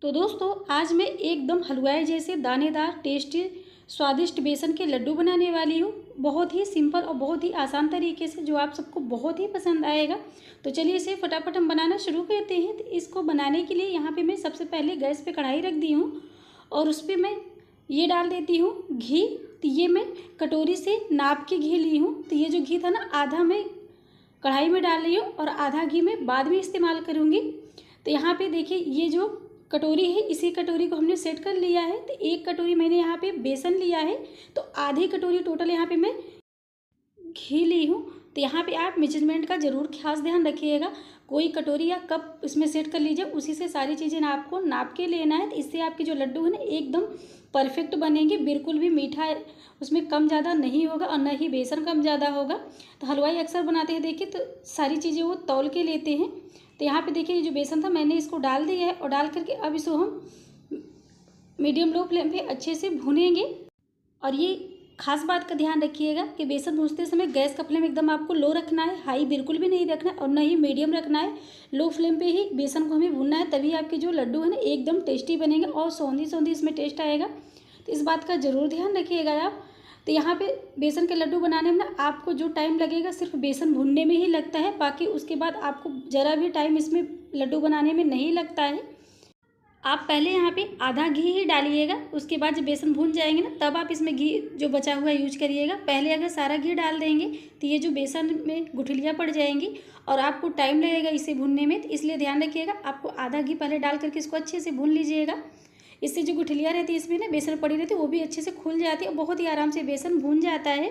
तो दोस्तों आज मैं एकदम हलवाई जैसे दानेदार टेस्टी स्वादिष्ट बेसन के लड्डू बनाने वाली हूँ। बहुत ही सिंपल और बहुत ही आसान तरीके से, जो आप सबको बहुत ही पसंद आएगा। तो चलिए इसे फटाफट हम बनाना शुरू करते हैं। तो इसको बनाने के लिए यहाँ पे मैं सबसे पहले गैस पे कढ़ाई रख दी हूँ और उस पर मैं ये डाल देती हूँ घी। तो ये मैं कटोरी से नाप के घी ली हूँ। तो ये जो घी था ना, आधा मैं कढ़ाई में डाल रही हूँ और आधा घी मैं बाद में इस्तेमाल करूँगी। तो यहाँ पे देखिए, ये जो कटोरी है, इसी कटोरी को हमने सेट कर लिया है। तो एक कटोरी मैंने यहाँ पे बेसन लिया है, तो आधी कटोरी टोटल यहाँ पे मैं घी ली हूँ। तो यहाँ पे आप मेजरमेंट का ज़रूर खास ध्यान रखिएगा। कोई कटोरी या कप इसमें सेट कर लीजिए, उसी से सारी चीज़ें ना आपको नाप के लेना है। तो इससे आपके जो लड्डू है ना, एकदम परफेक्ट बनेंगे। बिल्कुल भी मीठा उसमें कम ज़्यादा नहीं होगा और न ही बेसन कम ज़्यादा होगा। तो हलवाई अक्सर बनाते हैं, देखिए, तो सारी चीज़ें वो तौल के लेते हैं। तो यहाँ पे देखिए, ये जो बेसन था मैंने इसको डाल दिया है और डाल करके अब इसको हम मीडियम लो फ्लेम पे अच्छे से भूनेंगे। और ये खास बात का ध्यान रखिएगा कि बेसन भूनते समय गैस का फ्लेम एकदम आपको लो रखना है, हाई बिल्कुल भी नहीं रखना है और न ही मीडियम रखना है। लो फ्लेम पे ही बेसन को हमें भूनना है, तभी आपके जो लड्डू है ना एकदम टेस्टी बनेंगे और सौंधी सौंधी इसमें टेस्ट आएगा। तो इस बात का ज़रूर ध्यान रखिएगा आप। तो यहाँ पे बेसन के लड्डू बनाने में ना आपको जो टाइम लगेगा सिर्फ बेसन भूनने में ही लगता है, बाकी उसके बाद आपको ज़रा भी टाइम इसमें लड्डू बनाने में नहीं लगता है। आप पहले यहाँ पे आधा घी ही डालिएगा, उसके बाद जब बेसन भून जाएंगे ना, तब आप इसमें घी जो बचा हुआ यूज करिएगा। पहले अगर सारा घी डाल देंगे तो ये जो बेसन में गुठलियाँ पड़ जाएंगी और आपको टाइम लगेगा इसे भूनने में। तो इसलिए ध्यान रखिएगा, आपको आधा घी पहले डाल करके इसको अच्छे से भून लीजिएगा। इससे जो गुठलियाँ रहती है इसमें ना, बेसन पड़ी रहती है, वो भी अच्छे से खुल जाती है और बहुत ही आराम से बेसन भून जाता है।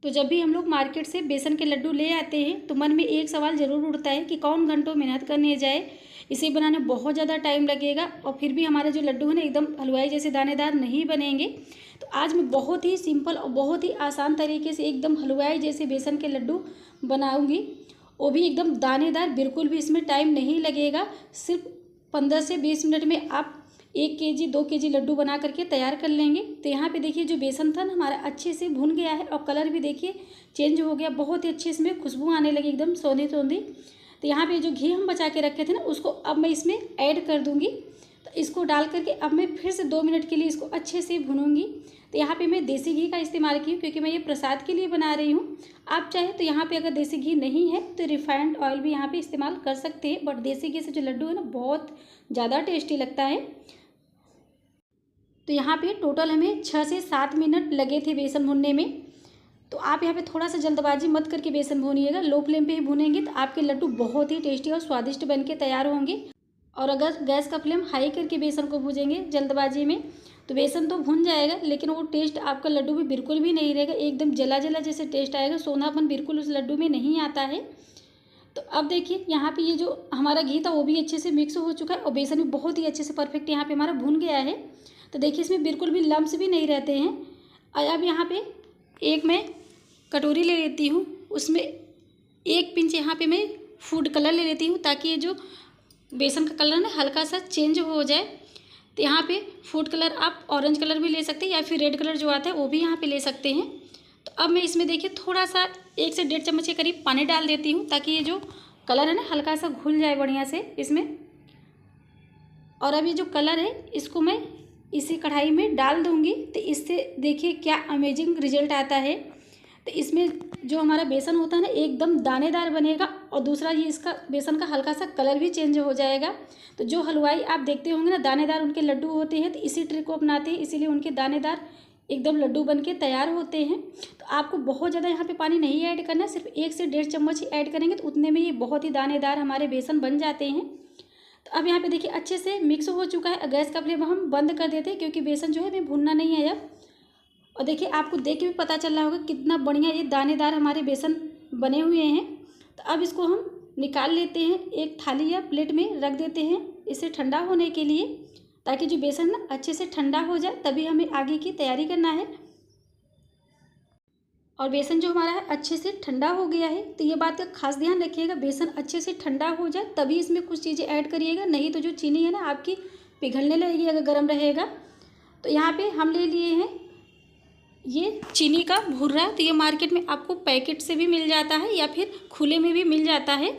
तो जब भी हम लोग मार्केट से बेसन के लड्डू ले आते हैं तो मन में एक सवाल ज़रूर उठता है कि कौन घंटों मेहनत करने जाए, इसे बनाने बहुत ज़्यादा टाइम लगेगा और फिर भी हमारे जो लड्डू हैं ना एकदम हलवाई जैसे दानेदार नहीं बनेंगे। तो आज मैं बहुत ही सिंपल और बहुत ही आसान तरीके से एकदम हलवाई जैसे बेसन के लड्डू बनाऊँगी, वो भी एकदम दानेदार। बिल्कुल भी इसमें टाइम नहीं लगेगा, सिर्फ 15 से 20 मिनट में आप 1 केजी 2 केजी लड्डू बना करके तैयार कर लेंगे। तो यहाँ पे देखिए, जो बेसन था ना हमारा अच्छे से भुन गया है और कलर भी देखिए चेंज हो गया, बहुत ही अच्छे इसमें खुशबू आने लगी, एकदम सौंधी सौंधी। तो यहाँ पे जो घी हम बचा के रखे थे ना, उसको अब मैं इसमें ऐड कर दूँगी। तो इसको डाल करके अब मैं फिर से 2 मिनट के लिए इसको अच्छे से भूनूंगी। तो यहाँ पे मैं देसी घी का इस्तेमाल की हूँ, क्योंकि मैं ये प्रसाद के लिए बना रही हूँ। आप चाहे तो यहाँ पे अगर देसी घी नहीं है तो रिफाइंड ऑयल भी यहाँ पे इस्तेमाल कर सकते हैं, बट देसी घी से जो लड्डू है ना बहुत ज़्यादा टेस्टी लगता है। तो यहाँ पे टोटल हमें 6 से 7 मिनट लगे थे बेसन भूनने में। तो आप यहाँ पे थोड़ा सा जल्दबाजी मत करके बेसन भूनिएगा, लो फ्लेम पे ही भूनेंगे तो आपके लड्डू बहुत ही टेस्टी और स्वादिष्ट बन के तैयार होंगे। और अगर गैस का फ्लेम हाई करके बेसन को भूजेंगे जल्दबाजी में तो बेसन तो भून जाएगा, लेकिन वो टेस्ट आपका लड्डू में बिल्कुल भी नहीं रहेगा, एकदम जला जला जैसे टेस्ट आएगा, सोनापन बिल्कुल उस लड्डू में नहीं आता है। तो अब देखिए, यहाँ पे ये जो हमारा घी था वो भी अच्छे से मिक्स हो चुका है और बेसन भी बहुत ही अच्छे से परफेक्ट यहाँ पे हमारा भून गया है। तो देखिए, इसमें बिल्कुल भी लम्स भी नहीं रहते हैं। और अब यहाँ पे एक मैं कटोरी ले लेती हूँ, उसमें 1 पिंच यहाँ पे मैं फूड कलर ले लेती हूँ, ताकि ये जो बेसन का कलर ना हल्का सा चेंज हो जाए। तो यहाँ पे फूड कलर आप ऑरेंज कलर भी ले सकते हैं या फिर रेड कलर जो आता है वो भी यहाँ पे ले सकते हैं। तो अब मैं इसमें देखिए थोड़ा सा 1 से 1.5 चम्मच के करीब पानी डाल देती हूँ, ताकि ये जो कलर है ना हल्का सा घुल जाए बढ़िया से इसमें। और अब ये जो कलर है इसको मैं इसी कढ़ाई में डाल दूँगी। तो इससे देखिए क्या अमेजिंग रिजल्ट आता है। तो इसमें जो हमारा बेसन होता है ना एकदम दानेदार बनेगा और दूसरा ये इसका बेसन का हल्का सा कलर भी चेंज हो जाएगा। तो जो हलवाई आप देखते होंगे ना दानेदार उनके लड्डू होते हैं, तो इसी ट्रिक को अपनाते हैं, इसीलिए उनके दानेदार एकदम लड्डू बन के तैयार होते हैं। तो आपको बहुत ज़्यादा यहाँ पे पानी नहीं ऐड करना है, सिर्फ 1 से 1.5 चम्मच ही ऐड करेंगे तो उतने में ये बहुत ही दानेदार हमारे बेसन बन जाते हैं। तो अब यहाँ पे देखिए अच्छे से मिक्स हो चुका है। गैस का फ्लेम हम बंद कर देते हैं, क्योंकि बेसन जो है हमें भूनना नहीं है अब। और देखिए, आपको देख के भी पता चल रहा होगा कितना बढ़िया ये दानेदार हमारे बेसन बने हुए हैं। तो अब इसको हम निकाल लेते हैं, एक थाली या प्लेट में रख देते हैं इसे ठंडा होने के लिए, ताकि जो बेसन ना अच्छे से ठंडा हो जाए, तभी हमें आगे की तैयारी करना है। और बेसन जो हमारा है अच्छे से ठंडा हो गया है। तो ये बात का खास ध्यान रखिएगा, बेसन अच्छे से ठंडा हो जाए तभी इसमें कुछ चीज़ें ऐड करिएगा, नहीं तो जो चीनी है ना आपकी पिघलने लगेगी अगर गर्म रहेगा। तो यहाँ पे हम ले लिए हैं ये चीनी का भुर्रा। तो ये मार्केट में आपको पैकेट से भी मिल जाता है या फिर खुले में भी मिल जाता है।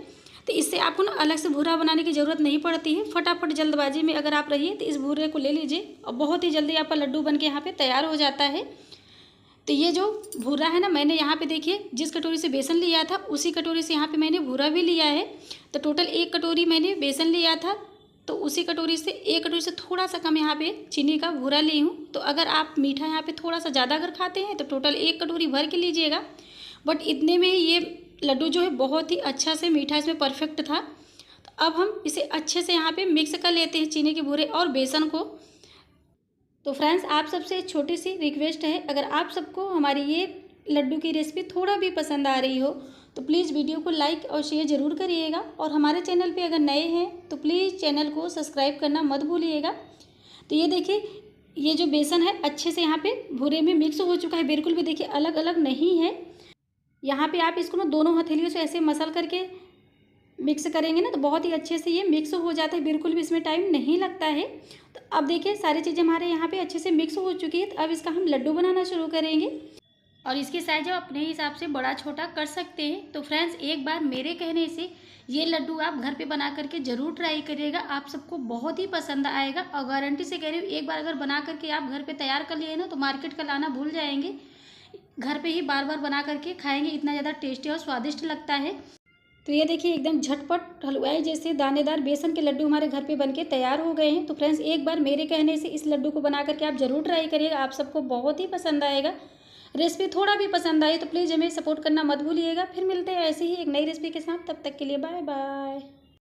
तो इससे आपको ना अलग से भूरा बनाने की ज़रूरत नहीं पड़ती है। फटाफट जल्दबाजी में अगर आप रहिए तो इस भूरे को ले लीजिए और बहुत ही जल्दी आपका लड्डू बन के यहाँ पे तैयार हो जाता है। तो ये जो भूरा है ना, मैंने यहाँ पे देखिए जिस कटोरी से बेसन लिया था उसी कटोरी से यहाँ पे मैंने भूरा भी लिया है। तो टोटल 1 कटोरी मैंने बेसन लिया था, तो उसी कटोरी से 1 कटोरी से थोड़ा सा कम यहाँ पे चीनी का भूरा ली हूँ। तो अगर आप मीठा यहाँ पे थोड़ा सा ज़्यादा अगर खाते हैं तो टोटल 1 कटोरी भर के लीजिएगा। बट इतने में ये लड्डू जो है बहुत ही अच्छा से मीठा इसमें परफेक्ट था। तो अब हम इसे अच्छे से यहाँ पे मिक्स कर लेते हैं चीनी के भूरे और बेसन को। तो फ्रेंड्स, आप सबसे एक छोटी सी रिक्वेस्ट है, अगर आप सबको हमारी ये लड्डू की रेसिपी थोड़ा भी पसंद आ रही हो तो प्लीज़ वीडियो को लाइक और शेयर ज़रूर करिएगा। और हमारे चैनल पे अगर नए हैं तो प्लीज़ चैनल को सब्सक्राइब करना मत भूलिएगा। तो ये देखिए, ये जो बेसन है अच्छे से यहाँ पे भूरे में मिक्स हो चुका है, बिल्कुल भी देखिए अलग अलग नहीं है। यहाँ पे आप इसको ना दोनों हथेलियों से ऐसे मसल करके मिक्स करेंगे ना तो बहुत ही अच्छे से ये मिक्स हो जाता है, बिल्कुल भी इसमें टाइम नहीं लगता है। तो अब देखिए सारी चीज़ें हमारे यहाँ पे अच्छे से मिक्स हो चुकी है। तो अब इसका हम लड्डू बनाना शुरू करेंगे और इसकी साइज आप अपने हिसाब से बड़ा छोटा कर सकते हैं। तो फ्रेंड्स, एक बार मेरे कहने से ये लड्डू आप घर पे बना करके ज़रूर ट्राई करिएगा, आप सबको बहुत ही पसंद आएगा। और गारंटी से कह रही हूँ, एक बार अगर बना करके आप घर पे तैयार कर लिए ना तो मार्केट का लाना भूल जाएंगे। घर पे ही बार बार बना करके खाएंगे, इतना ज़्यादा टेस्टी और स्वादिष्ट लगता है। तो ये देखिए एकदम झटपट हलवाई जैसे दानेदार बेसन के लड्डू हमारे घर पे बनके तैयार हो गए हैं। तो फ्रेंड्स, एक बार मेरे कहने से इस लड्डू को बना करके आप ज़रूर ट्राई करिएगा, आप सबको बहुत ही पसंद आएगा। रेसिपी थोड़ा भी पसंद आई तो प्लीज़ हमें सपोर्ट करना मत भूलिएगा। फिर मिलते हैं ऐसे ही एक नई रेसिपी के साथ, तब तक के लिए बाय बाय।